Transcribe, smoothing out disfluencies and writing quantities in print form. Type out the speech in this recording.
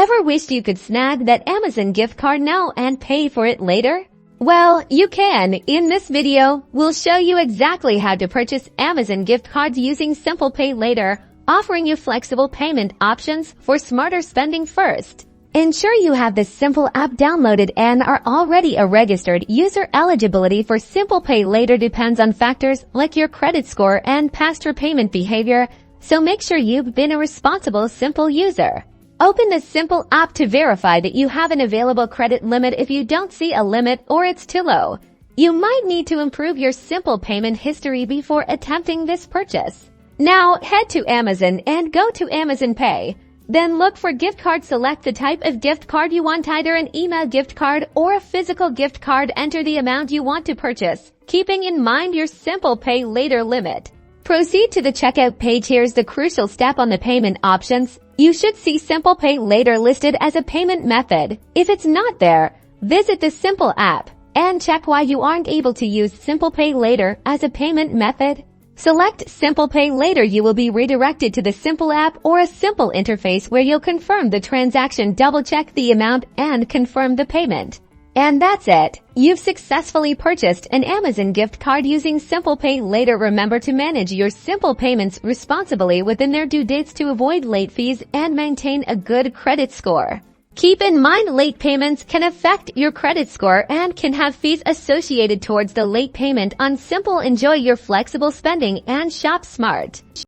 Ever wished you could snag that Amazon gift card now and pay for it later? Well, you can. In this video, we'll show you exactly how to purchase Amazon gift cards using Simpl Pay Later, offering you flexible payment options for smarter spending first. Ensure you have the Simpl app downloaded and are already a registered user. Eligibility for Simpl Pay Later depends on factors like your credit score and past repayment behavior, so make sure you've been a responsible Simpl user. Open the Simpl app to verify that you have an available credit limit if you don't see a limit or it's too low. You might need to improve your Simpl payment history before attempting this purchase. Now, head to Amazon and go to Amazon Pay. Then look for gift card. Select the type of gift card you want, either an email gift card or a physical gift card. Enter the amount you want to purchase, keeping in mind your Simpl Pay Later limit. Proceed to the checkout page. Here's the crucial step on the payment options. You should see Simpl Pay Later listed as a payment method. If it's not there, visit the Simpl app and check why you aren't able to use Simpl Pay Later as a payment method. Select Simpl Pay Later. You will be redirected to the Simpl app or a simple interface where you'll confirm the transaction, double-check the amount, and confirm the payment. And that's it. You've successfully purchased an Amazon gift card using Simpl Pay Later. Remember to manage your Simpl payments responsibly within their due dates to avoid late fees and maintain a good credit score. Keep in mind, late payments can affect your credit score and can have fees associated towards the late payment on Simpl. Enjoy your flexible spending and shop smart.